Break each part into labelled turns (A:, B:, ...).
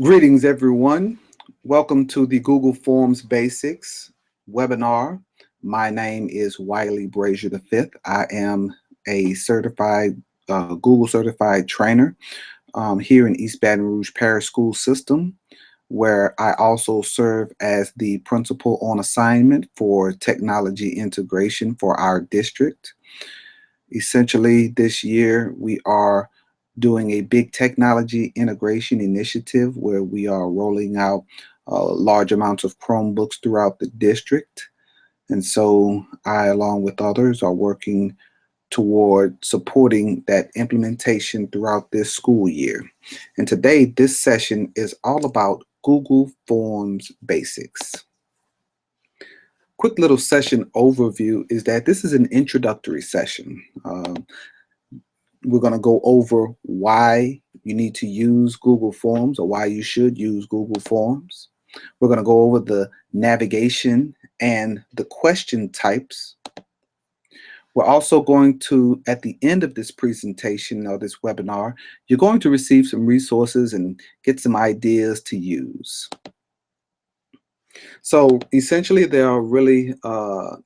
A: Greetings, everyone. Welcome to the Google Forms Basics webinar. My name is Wiley Brazier V. I am a certified Google certified trainer here in East Baton Rouge Parish School System, where I also serve as the principal on assignment for technology integration for our district. Essentially, this year we are doing a big technology integration initiative where we are rolling out large amounts of Chromebooks throughout the district. And so I, along with others, are working toward supporting that implementation throughout this school year. And today, this session is all about Google Forms basics. Quick little session overview is that this is an introductory session. We're going to go over why you need to use Google Forms or why you should use Google Forms. We're going to go over the navigation and the question types. We're also going to, at the end of this presentation or this webinar, you're going to receive some resources and get some ideas to use. So essentially, there are really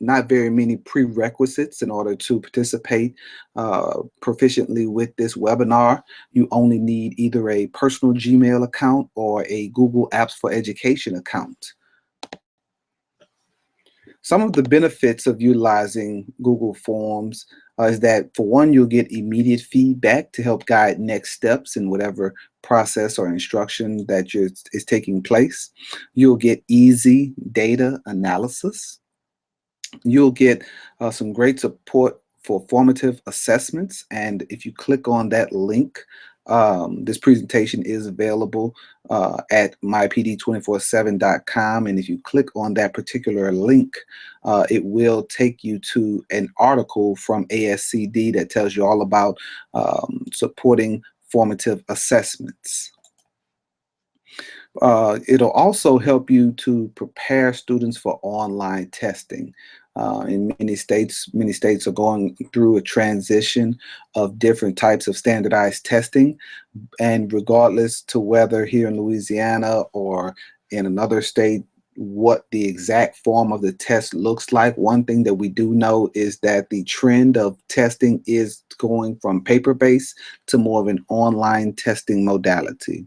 A: not very many prerequisites in order to participate proficiently with this webinar. You only need either a personal Gmail account or a Google Apps for Education account. Some of the benefits of utilizing Google Forms is that, for one, you'll get immediate feedback to help guide next steps in whatever process or instruction that is taking place. You'll get easy data analysis. You'll get some great support for formative assessments. And if you click on that link, this presentation is available at mypd247.com, and if you click on that particular link, it will take you to an article from ASCD that tells you all about supporting formative assessments. It'll also help you to prepare students for online testing. In many states are going through a transition of different types of standardized testing, and regardless to whether here in Louisiana or in another state what the exact form of the test looks like, one thing that we do know is that the trend of testing is going from paper-based to more of an online testing modality.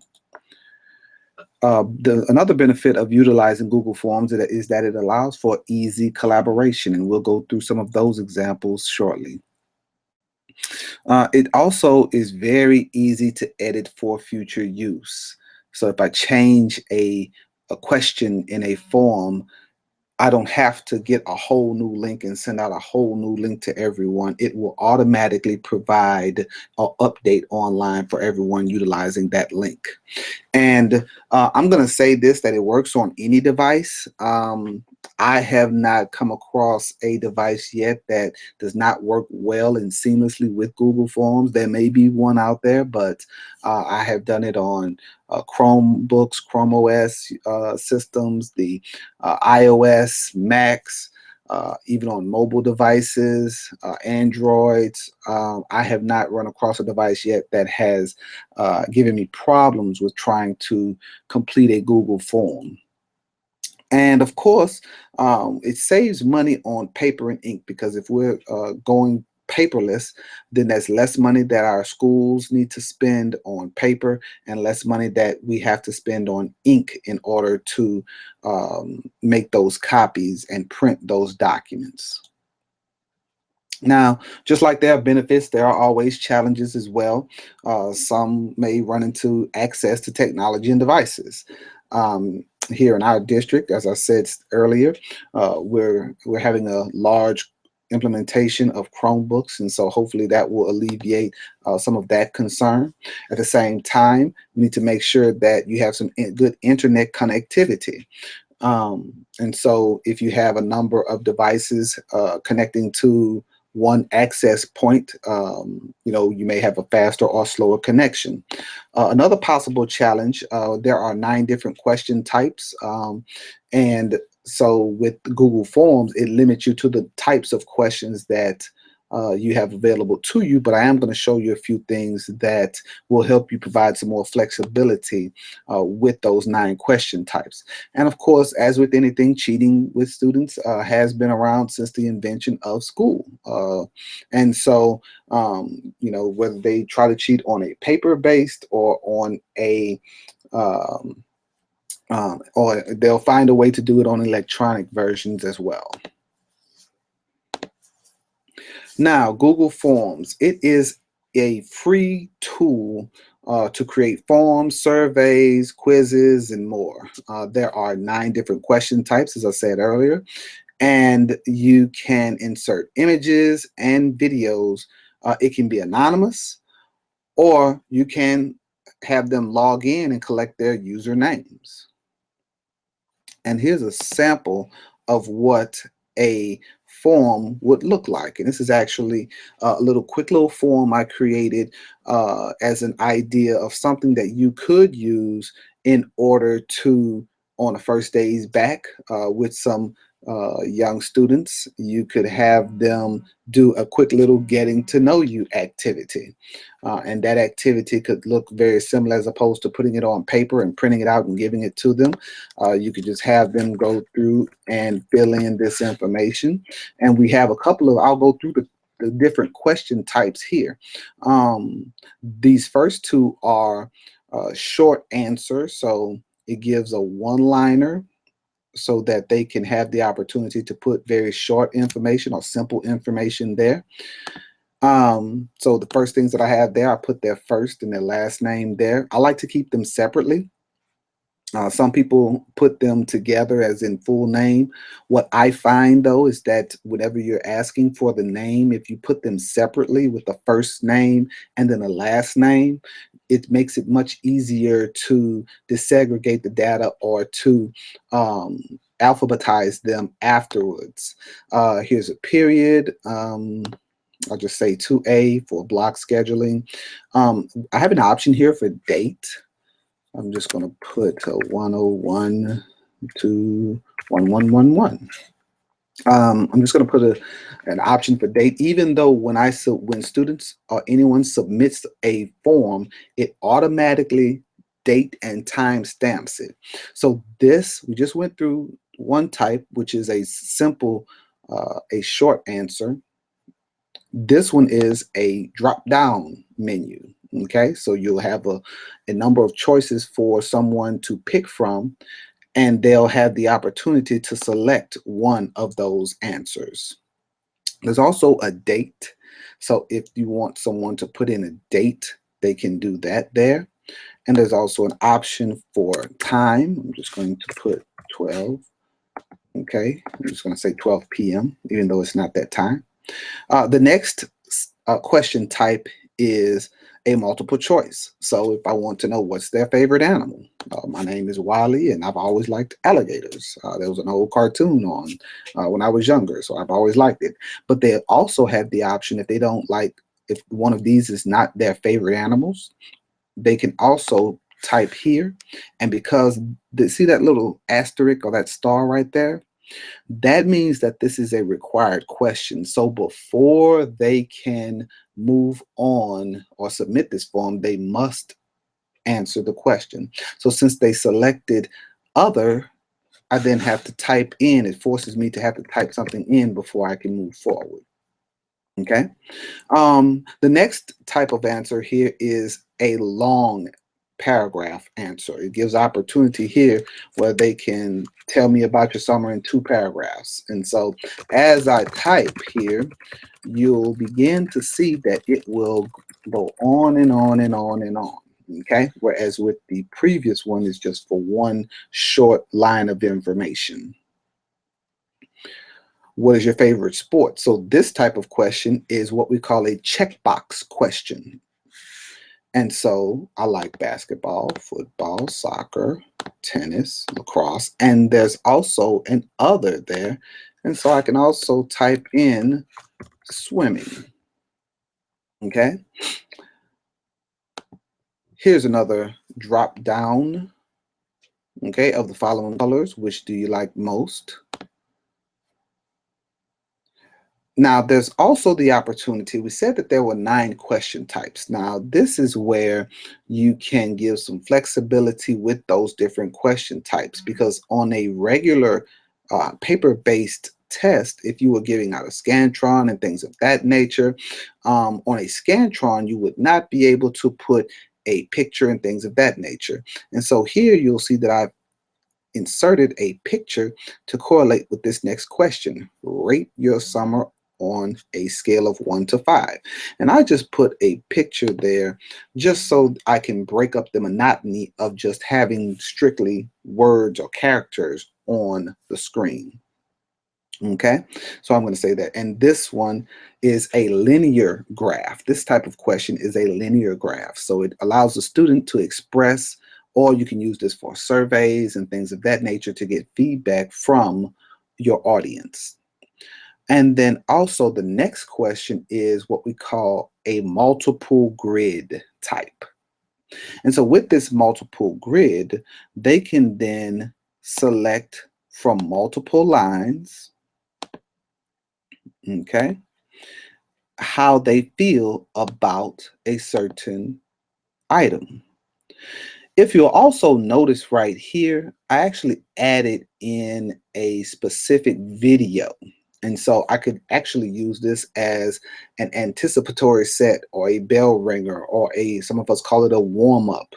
A: Another benefit of utilizing Google Forms is that it allows for easy collaboration, and we'll go through some of those examples shortly. It also is very easy to edit for future use. So if I change a question in a form, I don't have to get a whole new link and send out a whole new link to everyone. It will automatically provide an update online for everyone utilizing that link. And I'm going to say this, that it works on any device. I have not come across a device yet that does not work well and seamlessly with Google Forms. There may be one out there, but I have done it on Chromebooks, Chrome OS systems, the iOS, Macs, even on mobile devices, Androids. I have not run across a device yet that has given me problems with trying to complete a Google form. And of course, it saves money on paper and ink, because if we're going paperless, then that's less money that our schools need to spend on paper and less money that we have to spend on ink in order to make those copies and print those documents. Now, just like there are benefits, there are always challenges as well. Some may run into access to technology and devices. Here in our district, as I said earlier, we're having a large implementation of Chromebooks, and so hopefully that will alleviate some of that concern. At the same time, we need to make sure that you have some good internet connectivity. And so if you have a number of devices connecting to one access point, you may have a faster or slower connection. Another possible challenge, there are 9 different question types, and so with Google Forms, it limits you to the types of questions that you have available to you, but I am going to show you a few things that will help you provide some more flexibility with those 9 question types. And of course, as with anything, cheating with students has been around since the invention of school. And so, you know, whether they try to cheat on a paper-based or on a um, or they'll find a way to do it on electronic versions as well. Now, Google Forms, it is a free tool to create forms, surveys, quizzes, and more. There are 9 different question types, as I said earlier, and you can insert images and videos. It can be anonymous, or you can have them log in and collect their usernames. And here's a sample of what a form would look like. And this is actually a quick little form I created as an idea of something that you could use in order to, on the first days back with some young students, you could have them do a quick little getting to know you activity. And that activity could look very similar, as opposed to putting it on paper and printing it out and giving it to them. You could just have them go through and fill in this information. And we have a couple of, I'll go through the different question types here. These first 2 are short answer. So it gives a one-liner so that they can have the opportunity to put very short information or simple information there. So the first things that I have there, I put their first and their last name there. I like to keep them separately. Some people put them together as in full name. What I find, though, is that whenever you're asking for the name, if you put them separately with the first name and then the last name, it makes it much easier to desegregate the data or to alphabetize them afterwards. Here's a period. I'll just say 2A for block scheduling. I have an option here for date. I'm just going to put 101 to 1111. I'm just going to put an option for date, even though when students or anyone submits a form, it automatically date and time stamps it. So this, we just went through one type, which is a simple, a short answer. This one is a drop-down menu. Okay, so you'll have a number of choices for someone to pick from, and they'll have the opportunity to select one of those answers. There's also a date. So if you want someone to put in a date, they can do that there. And there's also an option for time. I'm just going to put 12. Okay, I'm just going to say 12 p.m., even though it's not that time. The next question type is a multiple choice. So if I want to know what's their favorite animal, my name is Wiley and I've always liked alligators. There was an old cartoon on when I was younger, so I've always liked it. But they also have the option, if they don't like, if one of these is not their favorite animals, they can also type here. And because see that little asterisk or that star right there, that means that this is a required question. So before they can move on or submit this form, they must answer the question. So since they selected other, I then have to type in. It forces me to have to type something in before I can move forward. Okay. The next type of answer here is a long paragraph answer. It gives opportunity here where they can tell me about your summer in 2 paragraphs. And so as I type here, you'll begin to see that it will go on and on and on and on. Okay. Whereas with the previous one is just for one short line of information. What is your favorite sport? So this type of question is what we call a checkbox question. And so I like basketball, football, soccer, tennis, lacrosse, and there's also an other there. And so I can also type in swimming. Okay. Here's another drop down. Okay, of the following colors, which do you like most? Now, there's also the opportunity. We said that there were 9 question types. Now, this is where you can give some flexibility with those different question types, because on a regular paper-based test, if you were giving out a Scantron and things of that nature, on a Scantron, you would not be able to put a picture and things of that nature. And so here you'll see that I've inserted a picture to correlate with this next question. Rate your summer on a scale of 1 to 5. And I just put a picture there just so I can break up the monotony of just having strictly words or characters on the screen. Okay, so I'm going to say that. And this one is a linear graph. This type of question is a linear graph. So it allows the student to express, or you can use this for surveys and things of that nature to get feedback from your audience. And then also the next question is what we call a multiple grid type. And so with this multiple grid, they can then select from multiple lines, okay, how they feel about a certain item. If you'll also notice right here, I actually added in a specific video. And so I could actually use this as an anticipatory set or a bell ringer, or some of us call it a warm up.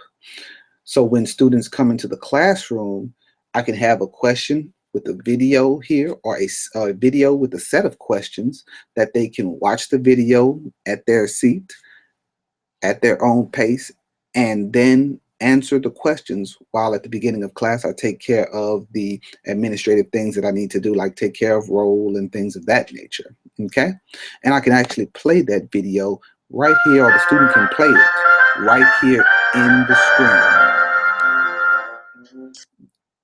A: So when students come into the classroom, I can have a question with a video here, or a video with a set of questions that they can watch the video at their seat, at their own pace, and then answer the questions, while at the beginning of class I take care of the administrative things that I need to do, like take care of roll and things of that nature. Okay, and I can actually play that video right here, or the student can play it right here in the screen.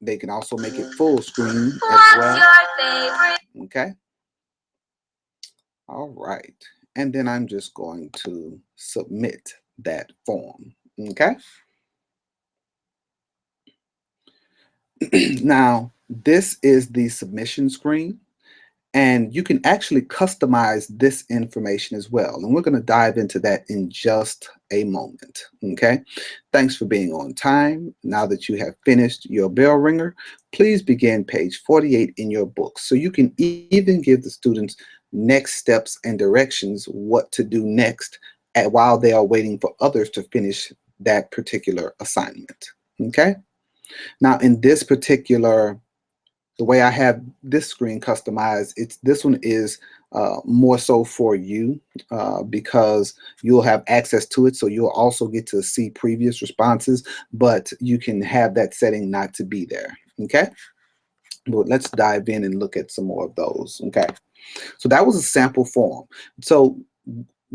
A: They can also make it full screen as well. Okay. All right. And then I'm just going to submit that form. Okay. Now, this is the submission screen, and you can actually customize this information as well. And we're going to dive into that in just a moment. Okay. Thanks for being on time. Now that you have finished your bell ringer, please begin page 48 in your book. So you can even give the students next steps and directions what to do next while they are waiting for others to finish that particular assignment. Okay. Now in this particular, the way I have this screen customized, this one is more so for you because you'll have access to it, so you'll also get to see previous responses, but you can have that setting not to be there. Okay, but let's dive in and look at some more of those. Okay, so that was a sample form. So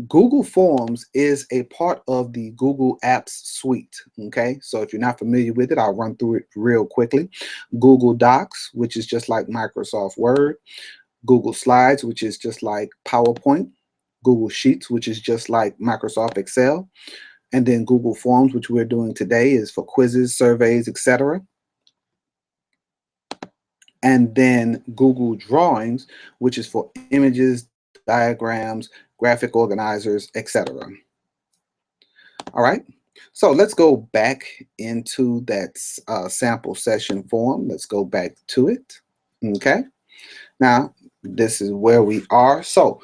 A: Google Forms is a part of the Google Apps suite. Okay, so if you're not familiar with it, I'll run through it real quickly. Google Docs, which is just like Microsoft Word. Google Slides, which is just like PowerPoint. Google Sheets, which is just like Microsoft Excel. And then Google Forms, which we're doing today, is for quizzes, surveys, etc. And then Google Drawings, which is for images, diagrams, graphic organizers, etc. All right, so let's go back into that sample session form. Let's go back to it. Okay, now this is where we are. So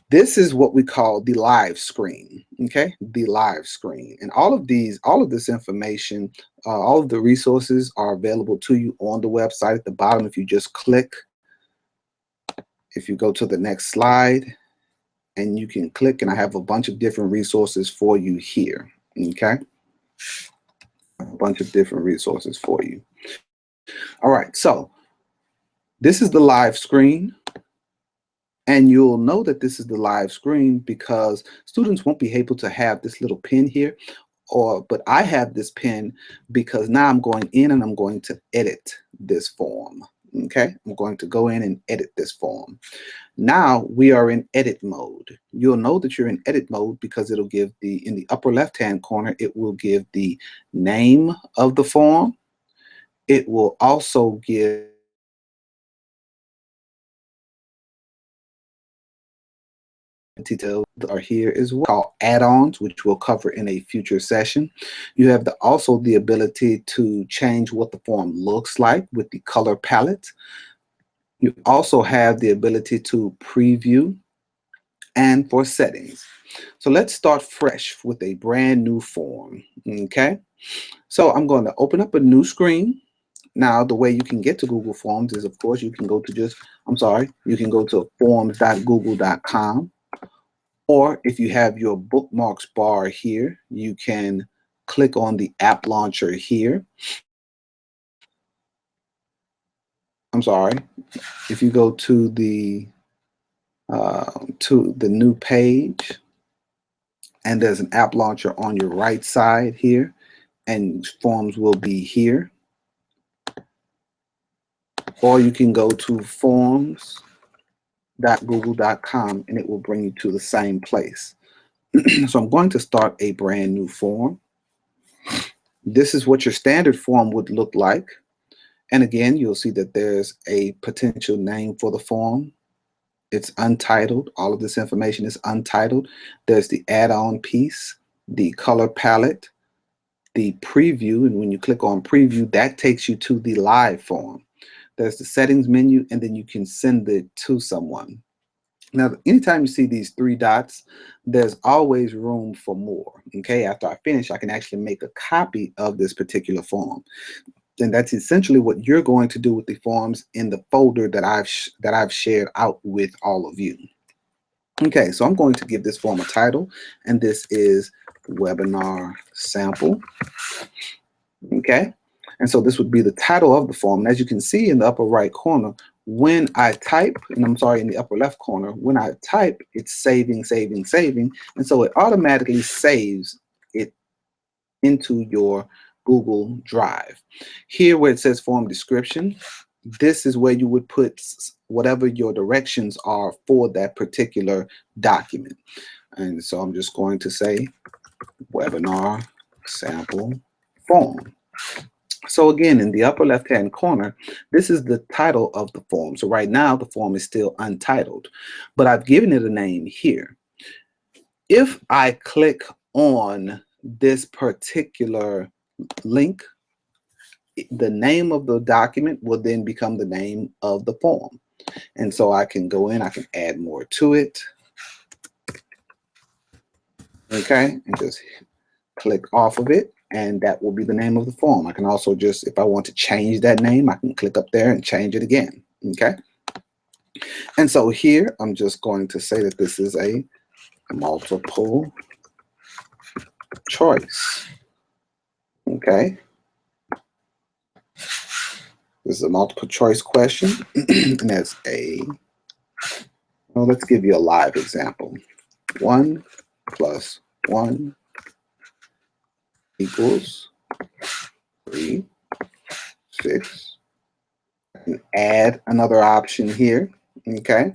A: this is what we call the live screen. Okay, the live screen, and all of this information, all of the resources are available to you on the website at the bottom. If you just click, if you go to the next slide, and you can click, and I have a bunch of different resources for you here. Okay, a bunch of different resources for you. All right, so this is the live screen, and you'll know that this is the live screen because students won't be able to have this little pin here, but I have this pin because now I'm going in and I'm going to edit this form. Okay, I'm going to go in and edit this form. Now we are in edit mode. You'll know that you're in edit mode because it'll give in the upper left-hand corner, it will give the name of the form. It will also give details are here as well, called add-ons, which we'll cover in a future session. You have also the ability to change what the form looks like with the color palette. You also have the ability to preview and for settings. So let's start fresh with a brand new form. Okay, so I'm going to open up a new screen. Now, the way you can get to Google Forms is, of course, you can go to you can go to forms.google.com. Or if you have your bookmarks bar here, you can click on the app launcher here. If you go to the new page, and there's an app launcher on your right side here, and Forms will be here. Or you can go to forms.google.com and it will bring you to the same place. So I'm going to start a brand new form. This is what your standard form would look like. And again, you'll see that there's a potential name for the form. It's untitled. All of this information is untitled. There's the add-on piece, the color palette, the preview, and when you click on preview, that takes you to the live form. There's the settings menu, and then you can send it to someone. Now, anytime you see these three dots, there's always room for more. Okay, after I finish, I can actually make a copy of this particular form. And that's essentially what you're going to do with the forms in the folder that I've shared out with all of you. Okay, so I'm going to give this form a title, and this is webinar sample. Okay, and so this would be the title of the form. And as you can see in the upper right corner, when I type, and I'm sorry, in the upper left corner, when I type, it's saving, saving, saving. And so it automatically saves it into your Google Drive. Here where it says form description, this is where you would put whatever your directions are for that particular document. And so I'm just going to say webinar sample form. So again, in the upper left-hand corner, this is the title of the form. So right now, the form is still untitled, but I've given it a name here. If I click on this particular link, the name of the document will then become the name of the form. And so I can go in, I can add more to it. Okay, and just click off of it, and that will be the name of the form. I can also just, if I want to change that name, I can click up there and change it again. Okay, and so here I'm just going to say that this is a multiple choice. Okay, this is a multiple choice question, and that's well, let's give you a live example. 1 + 1 equals 3, 6. I can add another option here. Okay,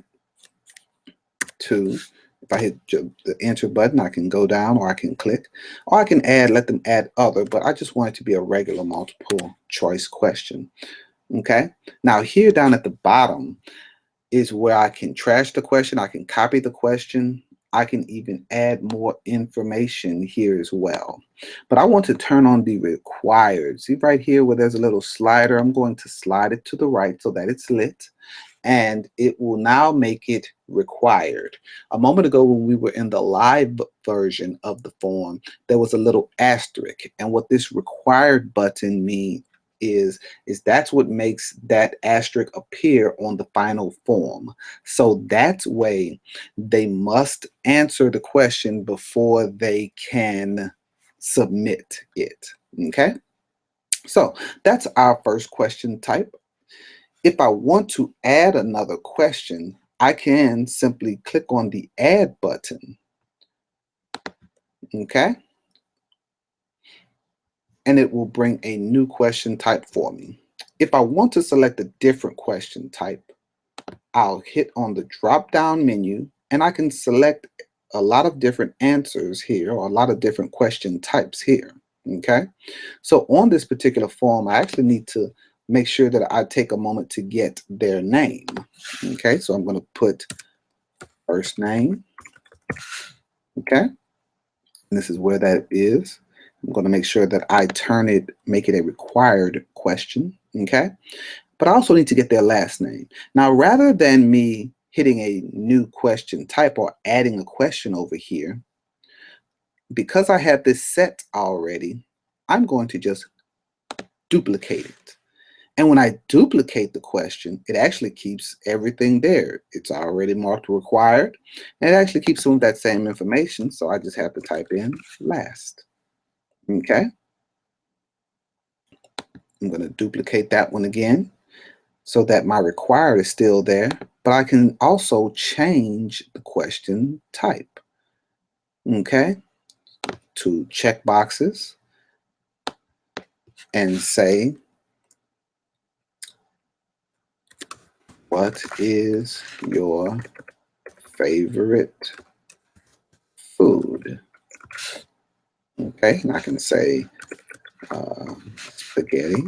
A: 2. If I hit the enter button, I can go down, or I can click, or I can add, let them add other, but I just want it to be a regular multiple choice question. Okay, now here down at the bottom is where I can trash the question, I can copy the question, I can even add more information here as well. But I want to turn on the required. See right here where there's a little slider, I'm going to slide it to the right so that it's lit, and it will now make it required. A moment ago when we were in the live version of the form, there was a little asterisk, and what this required button means is that's what makes that asterisk appear on the final form. So that way they must answer the question before they can submit it. Okay, so that's our first question type. If I want to add another question, I can simply click on the add button. Okay, and it will bring a new question type for me. If I want to select a different question type, I'll hit on the drop down menu, and I can select a lot of different answers here, or a lot of different question types here. Okay, so on this particular form, I actually need to make sure that I take a moment to get their name. Okay, so I'm going to put first name, Okay, and this is where that is. I'm going to make sure that I make it a required question. Okay, but I also need to get their last name. Now, rather than me hitting a new question type or adding a question over here, because I have this set already, I'm going to just duplicate it. And when I duplicate the question, it actually keeps everything there. It's already marked required, and it actually keeps some of that same information. So I just have to type in last. Okay. I'm going to duplicate that one again so that my required is still there, but I can also change the question type. Okay. To check boxes and say, what is your favorite food? Okay, and I can say spaghetti.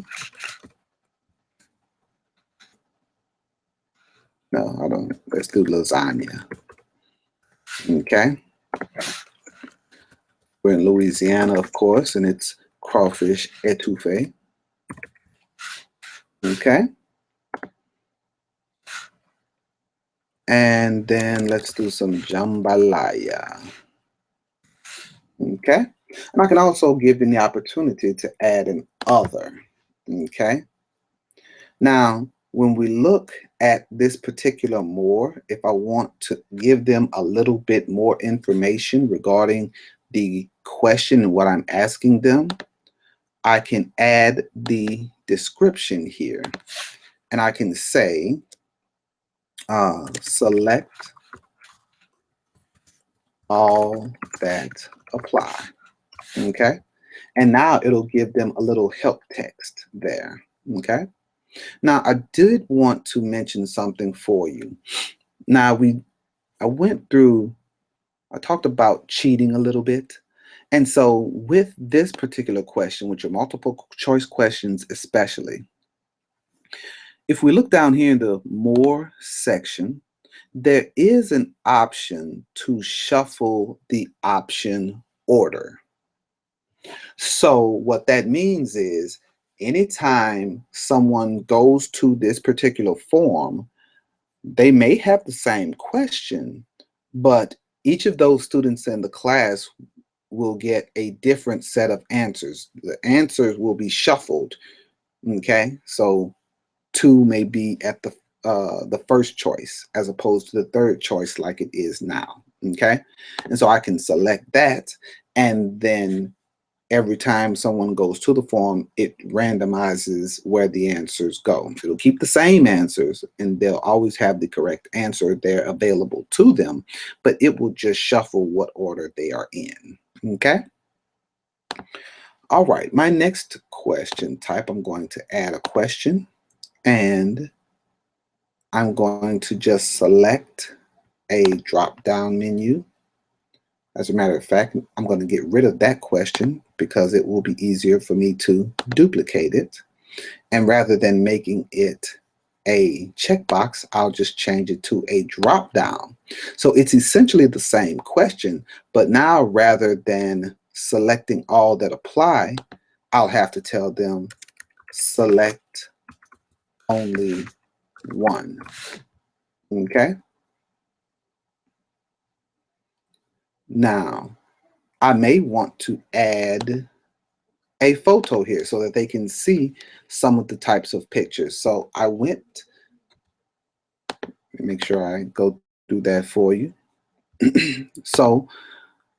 A: No, I don't. Let's do lasagna. Okay. We're in Louisiana, of course, and it's crawfish etouffee. Okay. And then let's do some jambalaya. Okay. And I can also give them the opportunity to add an other. Okay. Now, when we look at this particular more, if I want to give them a little bit more information regarding the question and what I'm asking them, I can add the description here. And I can say, select all that apply. Okay. And now it'll give them a little help text there. Okay. Now, I did want to mention something for you. Now, I talked about cheating a little bit. And so with this particular question, with your multiple choice questions especially, if we look down here in the more section, there is an option to shuffle the option order. So what that means is anytime someone goes to this particular form, they may have the same question, but each of those students in the class will get a different set of answers. The answers will be shuffled. Okay, so 2 may be at the first choice as opposed to the third choice like it is now. Okay, and so I can select that, and then every time someone goes to the form, it randomizes where the answers go. It'll keep the same answers, and they'll always have the correct answer there available to them, but it will just shuffle what order they are in. Okay. All right, my next question type, I'm going to add a question, and I'm going to just select a drop-down menu. As a matter of fact, I'm going to get rid of that question because it will be easier for me to duplicate it. And rather than making it a checkbox, I'll just change it to a drop-down. So it's essentially the same question, but now rather than selecting all that apply, I'll have to tell them select only one. Okay. Now, I may want to add a photo here so that they can see some of the types of pictures. So I went, make sure I go do that for you. So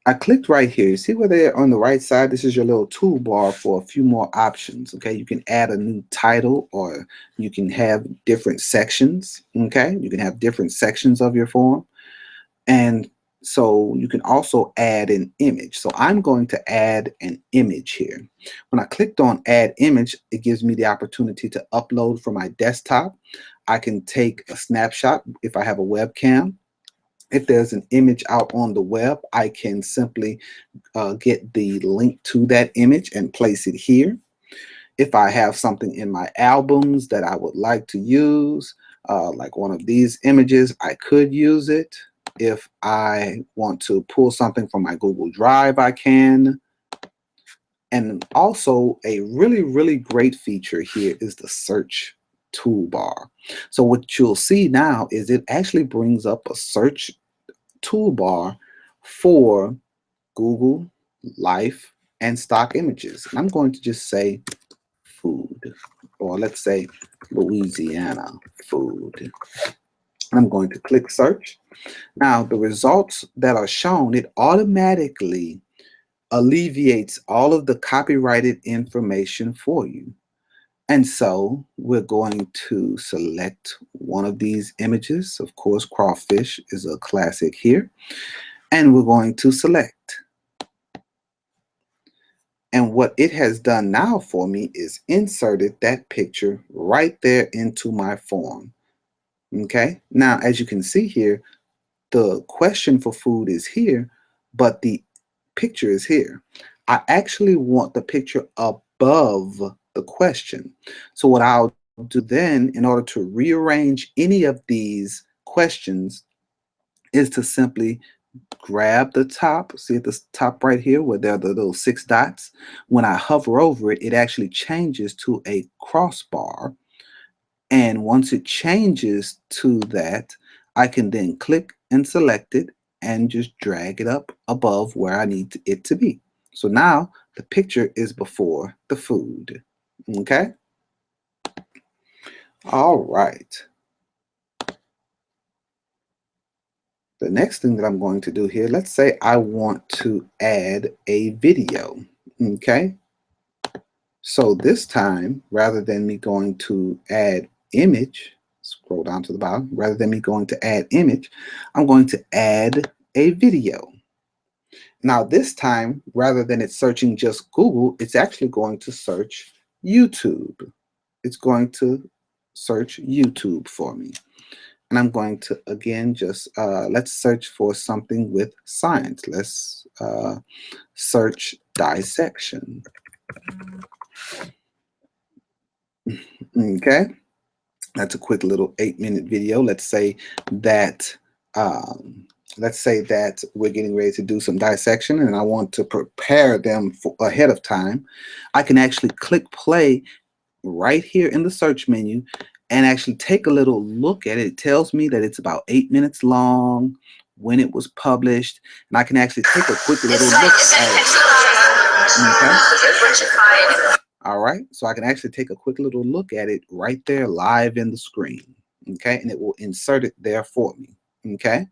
A: I clicked right here. You see where they're on the right side? This is your little toolbar for a few more options. Okay, you can add a new title, or you can have different sections. Okay, you can have different sections of your form. And so you can also add an image. So I'm going to add an image here. When I clicked on add image, it gives me the opportunity to upload from my desktop. I can take a snapshot if I have a webcam. If there's an image out on the web, I can simply get the link to that image and place it here. If I have something in my albums that I would like to use, like one of these images, I could use it. If I want to pull something from my Google Drive, I can. And also a really, really great feature here is the search toolbar. So what you'll see now is it actually brings up a search toolbar for Google, Life, and stock images. And I'm going to just say food, or let's say Louisiana food. I'm going to click search. Now the results that are shown, it automatically alleviates all of the copyrighted information for you. And so we're going to select one of these images. Of course, crawfish is a classic here. And we're going to select. And what it has done now for me is inserted that picture right there into my form. Okay. Now, as you can see here, the question for food is here, but the picture is here. I actually want the picture above the question. So what I'll do then, in order to rearrange any of these questions, is to simply grab the top. See at the top right here where there are the little 6 dots. When I hover over it, it actually changes to a crossbar. And once it changes to that, I can then click and select it and just drag it up above where I need it to be. So now the picture is before the food. Okay? All right. The next thing that I'm going to do here, let's say I want to add a video. Okay? So this time, rather than me going to add image, scroll down to the bottom, rather than me going to add image, I'm going to add a video. Now this time, rather than it searching just Google, it's actually going to search YouTube. It's going to search YouTube for me. And I'm going to, again, just, let's search for something with science. Let's search dissection. Okay. That's a quick little 8-minute video. Let's say that we're getting ready to do some dissection and I want to prepare them for ahead of time. I can actually click play right here in the search menu and actually take a little look at it. It tells me that it's about 8 minutes long, when it was published, and I can actually take a quick little look at it. Okay. All right, so I can actually take a quick little look at it right there live in the screen. Okay, and it will insert it there for me. Okay.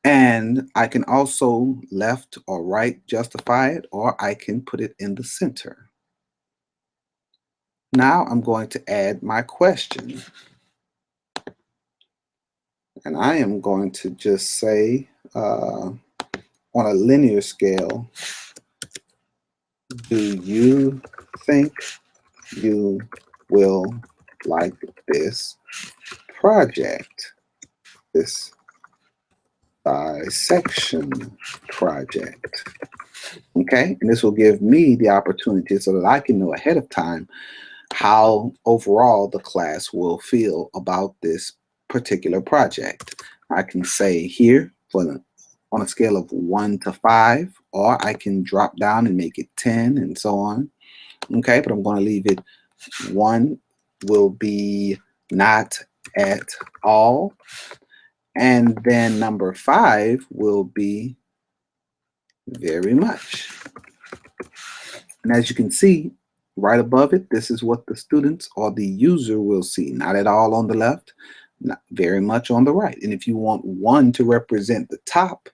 A: And I can also left or right justify it, or I can put it in the center. Now I'm going to add my question. And I am going to just say, on a linear scale, do you think you will like this project? This dissection project. Okay, and this will give me the opportunity so that I can know ahead of time how overall the class will feel about this particular project. I can say here on a scale of 1 to 5, or I can drop down and make it 10 and so on. Okay, but I'm going to leave it 1 will be not at all. And then number 5 will be very much. And as you can see, right above it, this is what the students or the user will see. Not at all on the left, not very much on the right. And if you want 1 to represent the top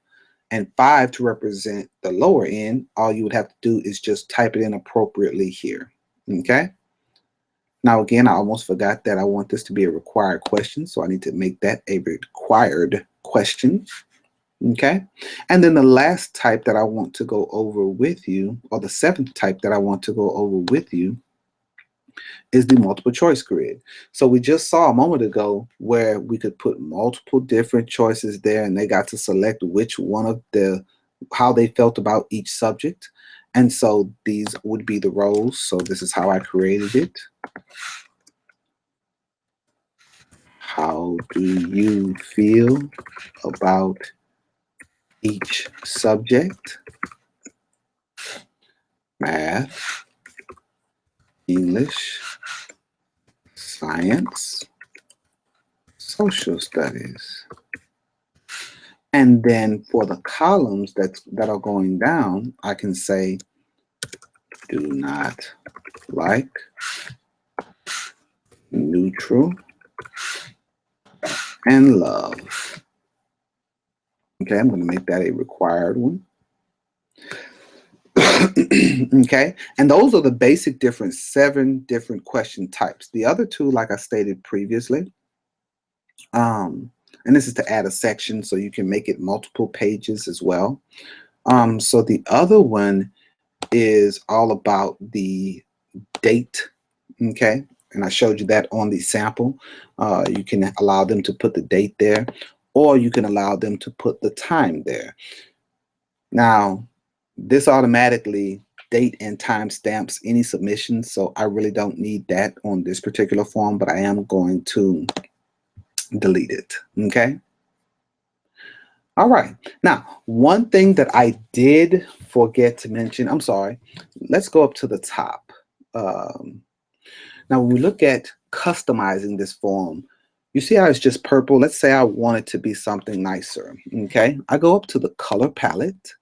A: and 5 to represent the lower end, all you would have to do is just type it in appropriately here. Okay. Now, again, I almost forgot that I want this to be a required question, so I need to make that a required question. Okay. And then the last type that I want to go over with you, or the 7th type that I want to go over with you, is the multiple choice grid. So we just saw a moment ago where we could put multiple different choices there and they got to select which one of how they felt about each subject. And so these would be the rows. So this is how I created it. How do you feel about each subject? Math, English, science, social studies. And then for the columns that are going down, I can say do not like, neutral, and love. Okay, I'm going to make that a required one. Okay, and those are the basic 7 different question types. The other two, like I stated previously, and this is to add a section so you can make it multiple pages as well. So the other one is all about the date, okay? And I showed you that on the sample. You can allow them to put the date there, or you can allow them to put the time there. Now, this automatically date and time stamps any submissions, so I really don't need that on this particular form, but I am going to delete it, okay? All right, now, one thing that I did forget to mention, I'm sorry, let's go up to the top. Now, when we look at customizing this form, you see how it's just purple? Let's say I want it to be something nicer, okay? I go up to the color palette,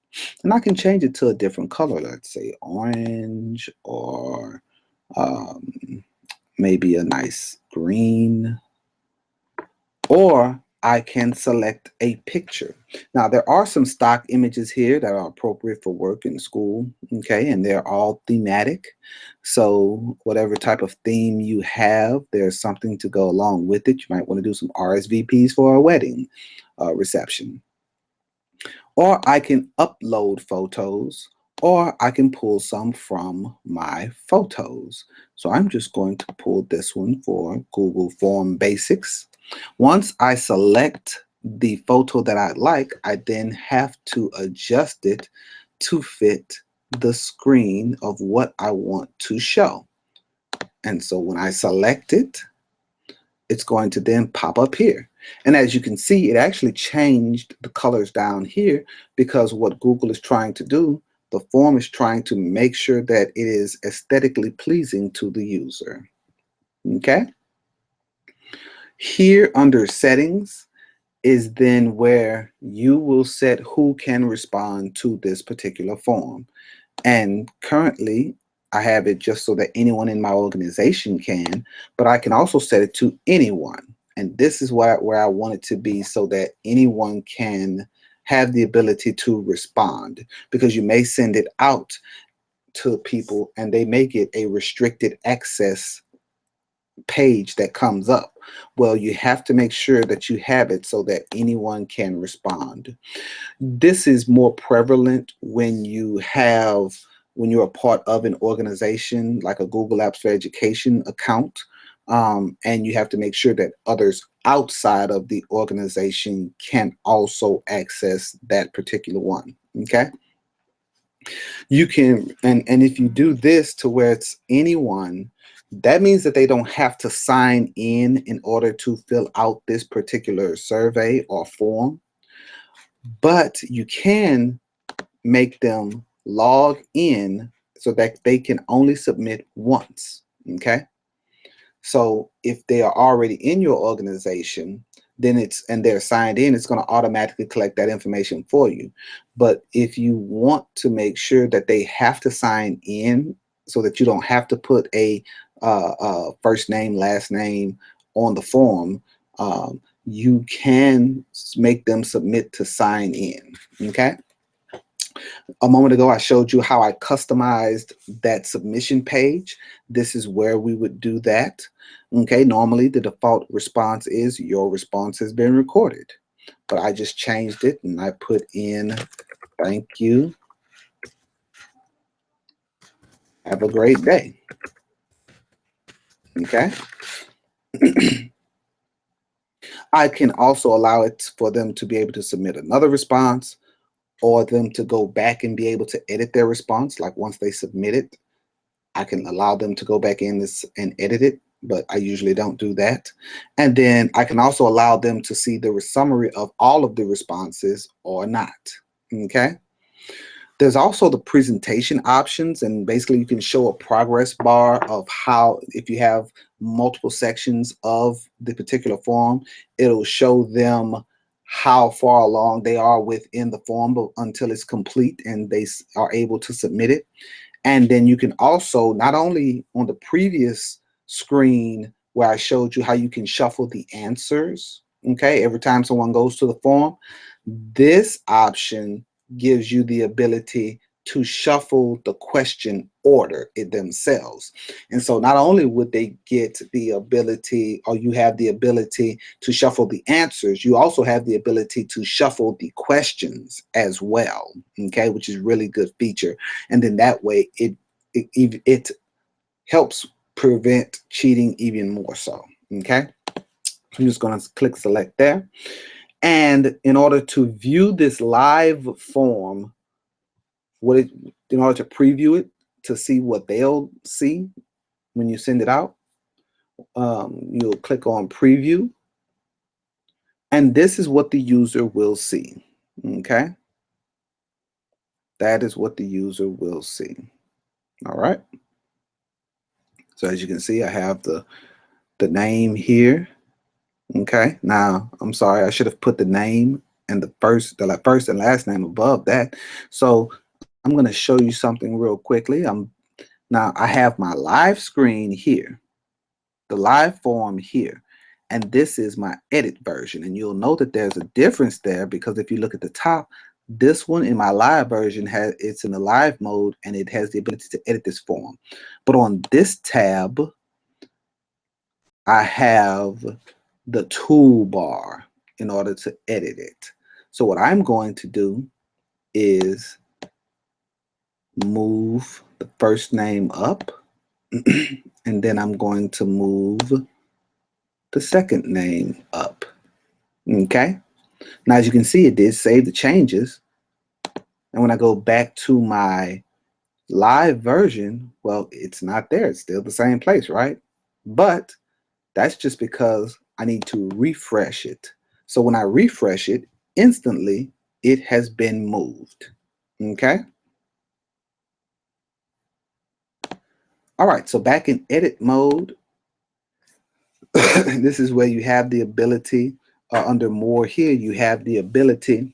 A: and I can change it to a different color. Let's say orange, or maybe a nice green, or I can select a picture. Now, there are some stock images here that are appropriate for work and school, okay, and they're all thematic. So whatever type of theme you have, there's something to go along with it. You might want to do some RSVPs for a wedding reception. Or I can upload photos, or I can pull some from my photos. So I'm just going to pull this one for Google Form Basics. Once I select the photo that I like, I then have to adjust it to fit the screen of what I want to show. And so when I select it, it's going to then pop up here. And as you can see, it actually changed the colors down here, because what Google is trying to do, the form is trying to make sure that it is aesthetically pleasing to the user. Okay? Here under settings is then where you will set who can respond to this particular form. And currently, I have it just so that anyone in my organization can, but I can also set it to anyone. And this is where I want it to be, so that anyone can have the ability to respond, because you may send it out to people and they may get a restricted access page that comes up. Well, you have to make sure that you have it so that anyone can respond. This is more prevalent when you're a part of an organization like a Google Apps for Education account, and you have to make sure that others outside of the organization can also access that particular one. Okay, you can, and if you do this to where it's anyone, that means that they don't have to sign in order to fill out this particular survey or form, but you can make them log in so that they can only submit once. Okay, so if they are already in your organization, then they're signed in, it's going to automatically collect that information for you. But if you want to make sure that they have to sign in, so that you don't have to put a first name, last name on the form, you can make them submit to sign in. Okay. A moment ago, I showed you how I customized that submission page. This is where we would do that. Okay, normally the default response is your response has been recorded, but I just changed it and I put in thank you. Have a great day. Okay. I can also allow it for them to be able to submit another response, or them to go back and be able to edit their response. Like once they submit it, I can allow them to go back in this and edit it. but I usually don't do that. And then I can also allow them to see the summary of all of the responses or not. Okay. There's also the presentation options, and basically you can show a progress bar of how, if you have multiple sections of the particular form, it'll show them how far along they are within the form until it's complete and they are able to submit it. And then you can also, not only on the previous screen where I showed you how you can shuffle the answers, okay, every time someone goes to the form, this option gives you the ability to shuffle the question order it themselves. And so not only would they get the ability, or you have the ability to shuffle the answers, you also have the ability to shuffle the questions as well, okay, which is really good feature. And then that way it helps prevent cheating even more so, okay. I'm just going to click select there. And in order to view this live form, in order to preview it, to see what they'll see when you send it out, you'll click on preview. And this is what the user will see. Okay. That is what the user will see. All right. So as you can see, I have the name here. Okay. Now, I'm sorry, I should have put the name and the first and last name above that. So I'm going to show you something real quickly. Now I have my live screen here, the live form here, and this is my edit version. And you'll note that there's a difference there, because if you look at the top, this one in my live version it's in the live mode and it has the ability to edit this form. But on this tab, I have the toolbar in order to edit it. So what I'm going to do is move the first name up, and then I'm going to move the second name up. Okay. Now, as you can see, it did save the changes. And when I go back to my live version, well, it's not there. It's still the same place, right? But that's just because I need to refresh it. So when I refresh it, instantly it has been moved. Okay. All right. So back in edit mode, this is where you have the ability, under more here, you have the ability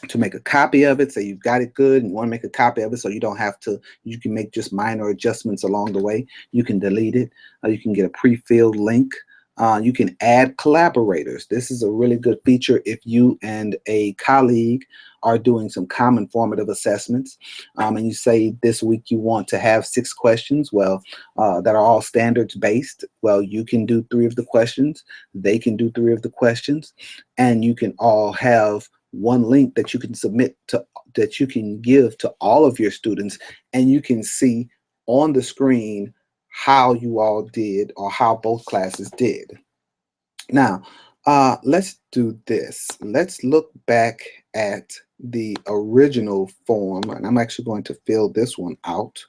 A: to make a copy of it. So you've got it good and you want to make a copy of it, so you don't have to, you can make just minor adjustments along the way. You can delete it. You can get a pre-filled link. You can add collaborators. This is a really good feature if you and a colleague are doing some common formative assessments, and you say this week you want to have 6 questions, well, that are all standards based. Well, you can do 3 of the questions, they can do 3 of the questions, and you can all have one link that you can submit to, that you can give to all of your students, and you can see on the screen how you all did, or how both classes did. Now, let's do this. Let's look back at the original form, and I'm actually going to fill this one out.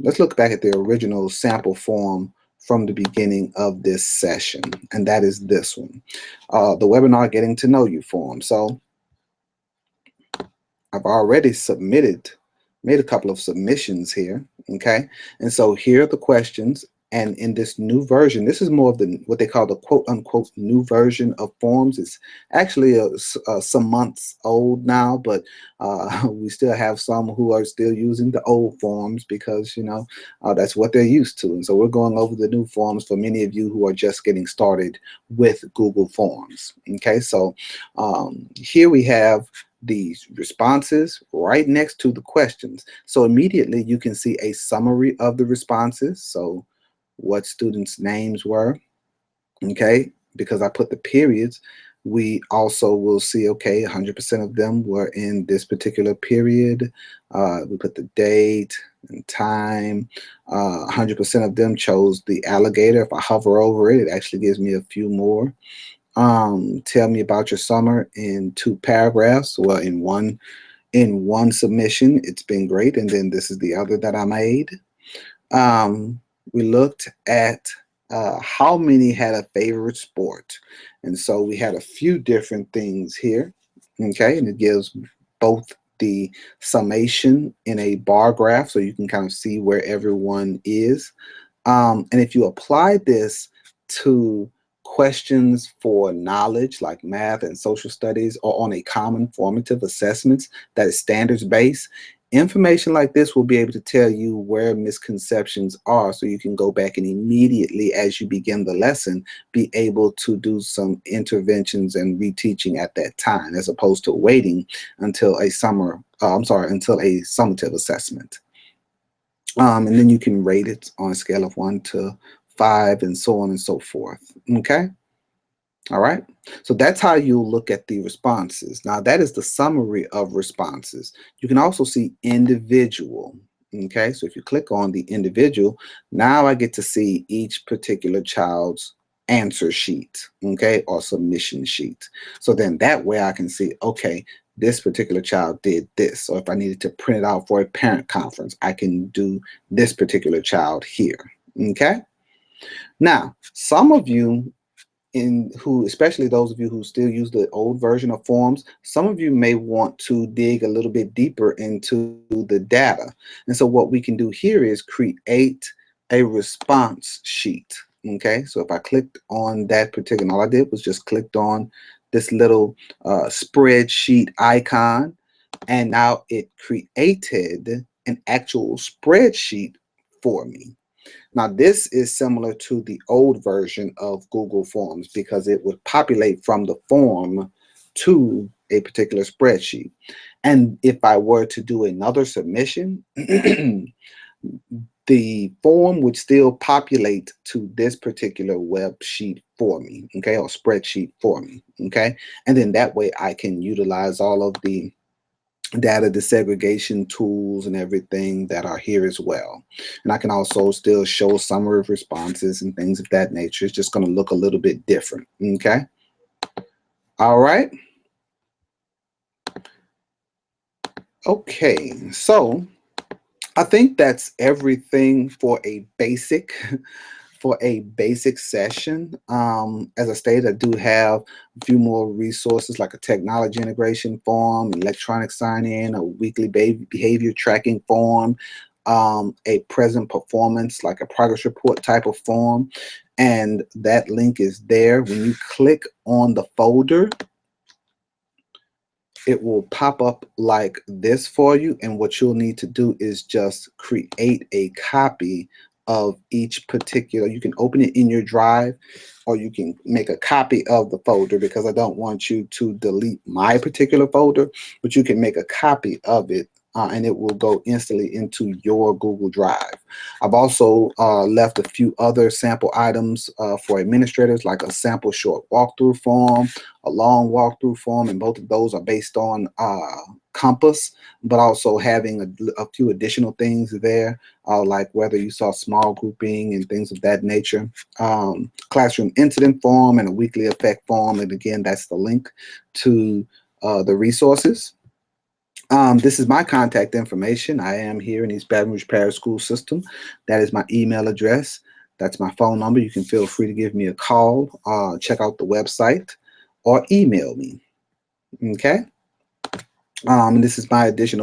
A: Let's look back at the original sample form from the beginning of this session, and that is this one, the webinar Getting to Know You form. So I've already made a couple of submissions here, okay? And so here are the questions. And in this new version, this is more of the what they call the quote unquote new version of forms. It's actually some months old now, but we still have some who are still using the old forms because, you know, that's what they're used to. And so we're going over the new forms for many of you who are just getting started with Google Forms. Okay, so here we have these responses right next to the questions. So immediately you can see a summary of the responses. So what students' names were, okay, because I put the periods, we also will see, okay, 100% of them were in this particular period. We put the date and time. 100% of them chose the alligator. If I hover over it, it actually gives me a few more. Tell me about your summer in 2 paragraphs. Well, in one submission, it's been great. And then this is the other that I made. we looked at how many had a favorite sport. And so we had a few different things here. Okay, and it gives both the summation in a bar graph so you can kind of see where everyone is. And if you apply this to questions for knowledge like math and social studies or on a common formative assessments that is standards based, information like this will be able to tell you where misconceptions are so you can go back and immediately as you begin the lesson be able to do some interventions and reteaching at that time as opposed to waiting until a until a summative assessment. And then you can rate it on a scale of 1 to 5 and so on and so forth. Okay. All right. So that's how you look at the responses. Now that is the summary of responses. You can also see individual. Okay. So if you click on the individual, now I get to see each particular child's answer sheet. Okay. Or submission sheet. So then that way I can see, okay, this particular child did this. So if I needed to print it out for a parent conference, I can do this particular child here. Okay. Now, some of you especially those of you who still use the old version of forms, some of you may want to dig a little bit deeper into the data. And so what we can do here is create a response sheet. Okay. So if I clicked on that particular, all I did was just clicked on this little spreadsheet icon, and now it created an actual spreadsheet for me. Now, this is similar to the old version of Google Forms because it would populate from the form to a particular spreadsheet. And if I were to do another submission, the form would still populate to this particular web sheet for me, okay, or spreadsheet for me, okay? And then that way I can utilize all of the data desegregation tools and everything that are here as well. And I can also still show summary of responses and things of that nature. It's just going to look a little bit different. Okay. All right. Okay. So I think that's everything for a basic session. As I stated, I do have a few more resources like a technology integration form, electronic sign-in, a weekly behavior tracking form, a present performance, like a progress report type of form. And that link is there. When you click on the folder, it will pop up like this for you. And what you'll need to do is just create a copy of each particular. You can open it in your drive, or you can make a copy of the folder because I don't want you to delete my particular folder, but you can make a copy of it. And it will go instantly into your Google Drive. I've also left a few other sample items for administrators, like a sample short walkthrough form, a long walkthrough form, and both of those are based on Compass, but also having a few additional things there, like whether you saw small grouping and things of that nature, classroom incident form, and a weekly effect form. And again, that's the link to the resources. This is my contact information. I am here in East Baton Rouge Parish School System. That is my email address. That's my phone number. You can feel free to give me a call, check out the website, or email me. Okay. And this is my additional